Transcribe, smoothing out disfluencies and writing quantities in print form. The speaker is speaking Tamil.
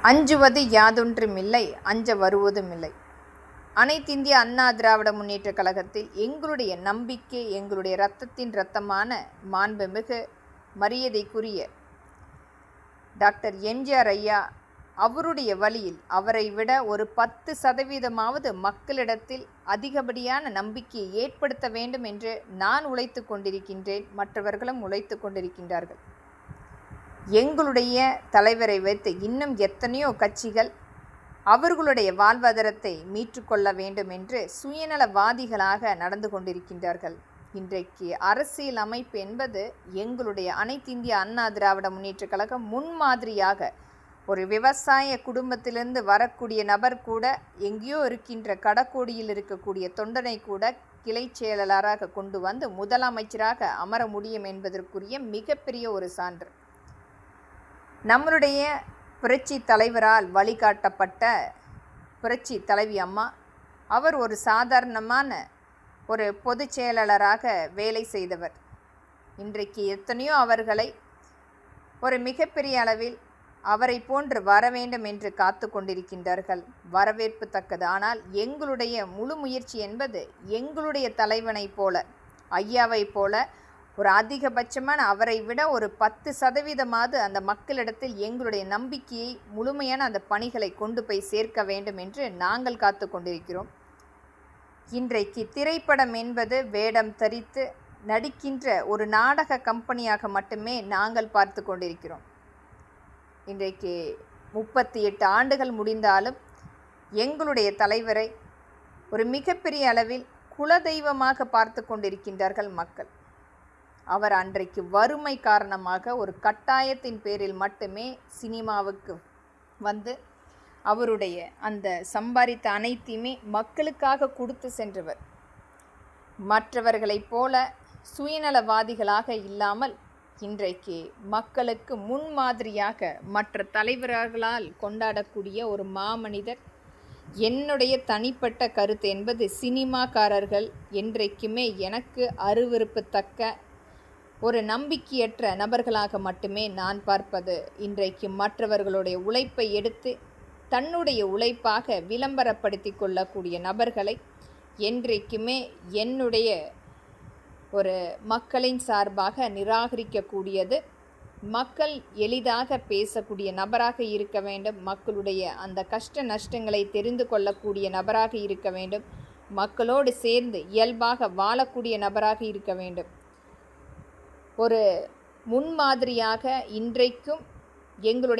அஞ்சுவது யாதொன்றுமில்லை, அஞ்ச வருவதுமில்லை. அனைத்திந்திய அண்ணா திராவிட முன்னேற்றக் கழகத்தில் எங்களுடைய நம்பிக்கை, எங்களுடைய இரத்தத்தின் இரத்தமான மாண்புமிகு மரியாதைக்குரிய டாக்டர் எம்ஜிஆர் ஐயா அவருடைய வழியில் அவரை விட ஒரு 10% மக்களிடத்தில் அதிகப்படியான நம்பிக்கையை ஏற்படுத்த வேண்டும் என்று நான் உழைத்து கொண்டிருக்கின்றேன். மற்றவர்களும் உழைத்து கொண்டிருக்கின்றார்கள். எங்களுடைய தலைவரை வைத்து இன்னும் எத்தனையோ கட்சிகள் அவர்களுடைய வாழ்வாதாரத்தை மீட்டுக்கொள்ள வேண்டும் என்று சுயநலவாதிகளாக நடந்து கொண்டிருக்கின்றார்கள். இன்றைக்கு அரசியல் அமைப்பு என்பது எங்களுடைய அனைத்திந்திய அண்ணா திராவிட முன்னேற்றக் கழகம் முன்மாதிரியாக ஒரு விவசாய குடும்பத்திலிருந்து வரக்கூடிய நபர் கூட எங்கேயோ இருக்கின்ற கடக்கோடியில் இருக்கக்கூடிய தொண்டனை கூட கிளை செயலாளராக கொண்டு வந்து முதலமைச்சராக அமர முடியும் என்பதற்குரிய மிகப்பெரிய ஒரு சான்று. நம்மளுடைய புரட்சி தலைவரால் வழிகாட்டப்பட்ட புரட்சி தலைவி அம்மா அவர் ஒரு சாதாரணமான ஒரு பொதுச் செயலாளராக வேலை செய்தவர். இன்றைக்கு எத்தனையோ அவர்களை ஒரு மிகப்பெரிய அளவில் அவரை போன்று வர வேண்டும் என்று காத்து கொண்டிருக்கின்றார்கள். வரவேற்பு தக்கது. ஆனால் எங்களுடைய முழு முயற்சி என்பது எங்களுடைய தலைவனை போல, ஐயாவை போல ஒரு அதிகபட்சமான அவரை விட ஒரு 10% அந்த மக்களிடத்தில் எங்களுடைய நம்பிக்கையை முழுமையான அந்த பணிகளை கொண்டு போய் சேர்க்க வேண்டும் என்று நாங்கள் காத்து கொண்டிருக்கிறோம். இன்றைக்கு திரைப்படம் என்பது வேடம் தரித்து நடிக்கின்ற ஒரு நாடக கம்பெனியாக மட்டுமே நாங்கள் பார்த்து கொண்டிருக்கிறோம். இன்றைக்கு 38 ஆண்டுகள் முடிந்தாலும் எங்களுடைய தலைவரை ஒரு மிகப்பெரிய அளவில் குலதெய்வமாக பார்த்து கொண்டிருக்கின்றார்கள் மக்கள். அவர் அன்றைக்கு வறுமை காரணமாக ஒரு கட்டாயத்தின் பேரில் மட்டுமே சினிமாவுக்கு வந்து அவருடைய அந்த சம்பாதித்த அனைத்தையுமே மக்களுக்காக கொடுத்து சென்றவர். மற்றவர்களைப் போல சுயநலவாதிகளாக இல்லாமல் இன்றைக்கு மக்களுக்கு முன்மாதிரியாக மற்ற தலைவர்களால் கொண்டாடக்கூடிய ஒரு மாமனிதர். என்னுடைய தனிப்பட்ட கருத்து என்பது சினிமாக்காரர்கள் என்றைக்குமே எனக்கு அருவருப்புத்தக்க ஒரு நம்பிக்கையற்ற நபர்களாக மட்டுமே நான் பார்ப்பது. இன்றைக்கு மற்றவர்களுடைய உழைப்பை எடுத்து தன்னுடைய உழைப்பாக விளம்பரப்படுத்தி கொள்ளக்கூடிய நபர்களை என்றைக்குமே என்னுடைய ஒரு மக்களின் சார்பாக நிராகரிக்கக்கூடியது. மக்கள் எளிதாக பேசக்கூடிய நபராக இருக்க வேண்டும். மக்களுடைய அந்த கஷ்ட நஷ்டங்களை தெரிந்து கொள்ளக்கூடிய நபராக இருக்க வேண்டும். மக்களோடு சேர்ந்து இயல்பாக வாழக்கூடிய நபராக இருக்க வேண்டும். ஒரு முன்மாதிரியாக இன்றைக்கும் எங்களுடைய